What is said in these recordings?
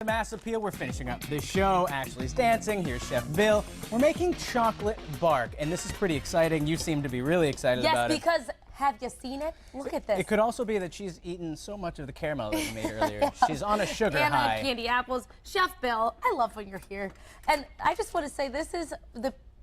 The Mass Appeal, we're finishing up the show. Ashley's dancing. Here's Chef Bill. We're making chocolate bark, and this is pretty exciting. You seem to be really excited about it. Yes, because have you seen it? Look at this. It could also be that she's eaten so much of the caramel that we made earlier. She's on a sugar and high. on candy apples. Chef Bill, I love when you're here. And I just want to say this is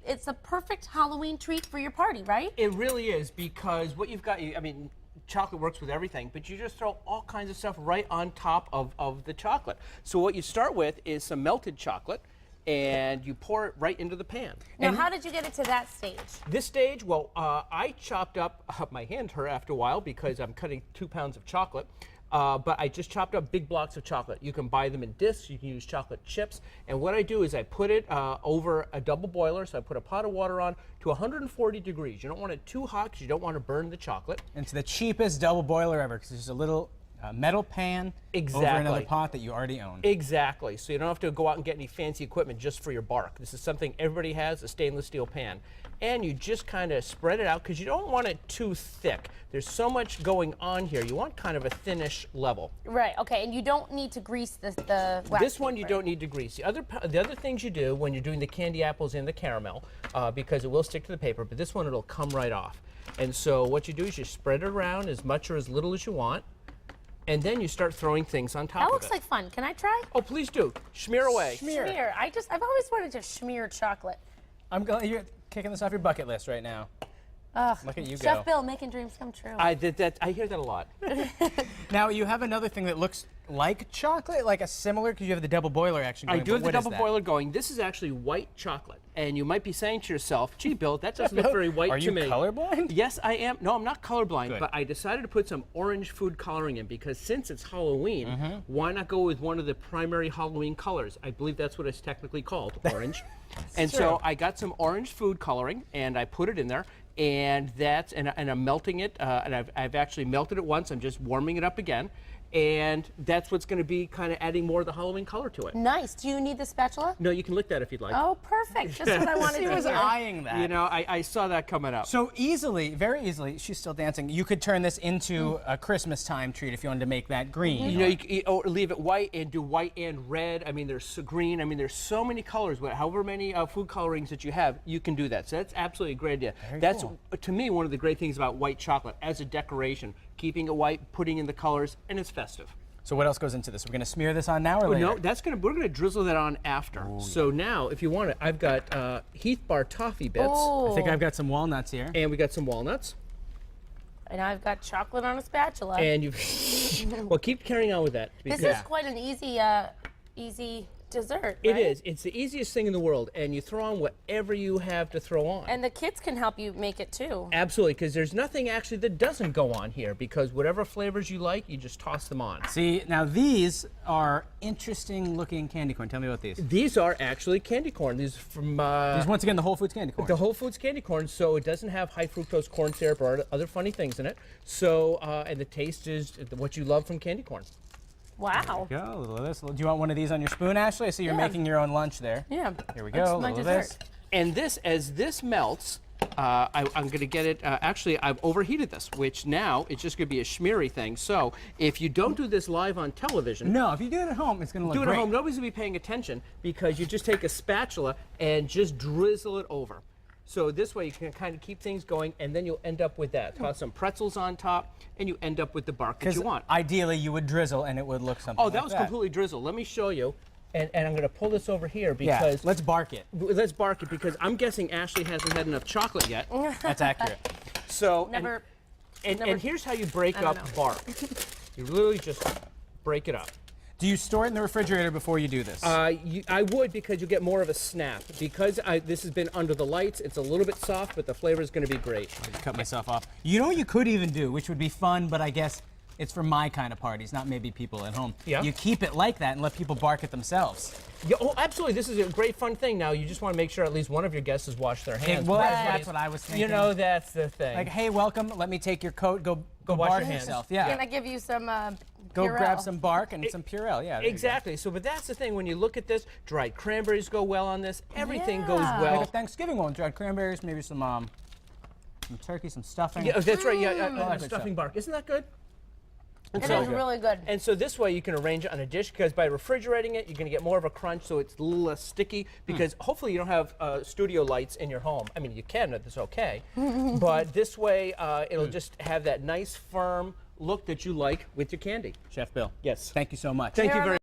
it's a perfect Halloween treat for your party, right? It really is, because what you've got, I mean, chocolate works with everything, but you just throw all kinds of stuff right on top of the chocolate. So what you start with is some melted chocolate, and you pour it right into the pan. Now, And how did you get it to that stage? this stage, well, I chopped up, my hand hurt after a while because I'm cutting 2 pounds of chocolate. But I just chopped up big blocks of chocolate. You can buy them in discs. You can use chocolate chips. And what I do is I put it over a double boiler. So I put a pot of water on to 140 degrees. You don't want it too hot because you don't want to burn the chocolate. It's the cheapest double boiler ever because it's just a little metal pan over another pot that you already own. Exactly. So you don't have to go out and get any fancy equipment just for your bark. This is something everybody has, a stainless steel pan. And you just kind of spread it out because you don't want it too thick. There's so much going on here. You want kind of a thinnish level. Right, okay, and you don't need to grease the wax This one you paper. don't need to grease. The other things you do when you're doing the candy apples and the caramel, because it will stick to the paper, but this one it'll come right off. And so what you do is you spread it around as much or as little as you want, and then you start throwing things on top That of it. looks like fun. Can I try? Oh, please do. Smear away. Smear. I've always wanted to smear chocolate. You're kicking this off your bucket list right now. Ugh. Look at you go. Chef Bill, making dreams come true. I hear that a lot. Now, you have another thing that looks like chocolate, like a similar, because you have the double boiler action going. I do have the What is double that? boiler going. This is actually white chocolate. And you might be saying to yourself, gee, Bill, that doesn't look very white Are to you me. colorblind? Yes, I am. No, I'm not colorblind, Good. but I decided to put some orange food coloring in because since it's Halloween, why not go with one of the primary Halloween colors? I believe that's what it's technically called, orange. And so I got some orange food coloring and I put it in there. And I'm melting it, and I've actually melted it once. I'm just warming it up again. And that's what's going to be kind of adding more of the Halloween color to it. Nice. Do you need the spatula? No, you can lick that if you'd like. Oh, perfect. Just what I wanted She to was hear. eyeing that. You know, I saw that coming up. So easily, very easily, she's still dancing. You could turn this into a Christmas time treat if you wanted to make that green. You know, or leave it white and do white and red. I mean, there's green. I mean, there's so many colors. However many food colorings that you have, you can do that. So that's absolutely a great idea. That's, cool. to me, one of the great things about white chocolate as a decoration. Keeping it white, putting in the colors, and it's festive. So what else goes into this? We're going to smear this on now or later? No, we're gonna drizzle that on after. Ooh, so now, if you want it, I've got Heath Bar toffee bits, Oh. I think I've got some walnuts here. and we got some walnuts. And I've got chocolate on a spatula. And you, well, keep carrying on with that. This because- is quite an easy dessert, It right? is. It's the easiest thing in the world, and you throw on whatever you have to throw on. And the kids can help you make it too. Absolutely, because there's nothing actually that doesn't go on here, because whatever flavors you like, you just toss them on. See, now these are interesting looking candy corn. Tell me about these. These are actually candy corn. These are from These, once again, the Whole Foods candy corn. the Whole Foods candy corn, so it doesn't have high fructose corn syrup or other funny things in it. So, and the taste is what you love from candy corn. Wow. Go, a little of this. Do you want one of these on your spoon, Ashley? I see you're Yeah. making your own lunch there. Yeah. Here we That's go, a my little of this. dessert. And this, as this melts, I'm going to get it, actually, I've overheated this, which now it's just going to be a smeary thing. So if you don't do this live on television, No, if you do it at home, it's going to look do it great. at home, nobody's going to be paying attention because you just take a spatula and just drizzle it over. So this way you can kind of keep things going, and then you'll end up with that. Toss some pretzels on top, and you end up with the bark that Because you want. ideally, you would drizzle and it would look something Oh, like that was completely drizzled. Let me show you. And I'm going to pull this over here Yeah, because let's bark it. let's bark it because I'm guessing Ashley hasn't had enough chocolate yet. That's accurate. So Never. and here's how you break I don't up know. bark. You literally just break it up. Do you store it in the refrigerator before you do this? I would, because you get more of a snap. Because this has been under the lights, it's a little bit soft, but the flavor is going to be great. Cut myself off. You know what you could even do, which would be fun, but I guess it's for my kind of parties, not maybe people at home. Yeah. You keep it like that and let people bark it themselves. Yeah, oh, absolutely. This is a great fun thing. Now, you just want to make sure at least one of your guests has washed their hands. Well, before that's everybody's- what I was thinking. You know, that's the thing. Like, hey, welcome. Let me take your coat. Go wash bark your hands. yourself. Yeah. Can I give you some Go Purell? grab some bark and some Purell. Yeah. there you go. Exactly. So, but that's the thing. When you look at this, dried cranberries go well on this. Everything goes Yeah. Like well. a Thanksgiving one, dried cranberries, maybe some turkey, some stuffing. Yeah, that's right. Yeah, I like that stuffing stuff. bark. Isn't that good? It is really good. And so this way you can arrange it on a dish, because by refrigerating it, you're going to get more of a crunch, so it's a little less sticky, because hopefully you don't have studio lights in your home. I mean, you can, that's okay. But this way, it'll just have that nice, firm look that you like with your candy. Chef Bill. Yes. Thank you so much. Thank you very much.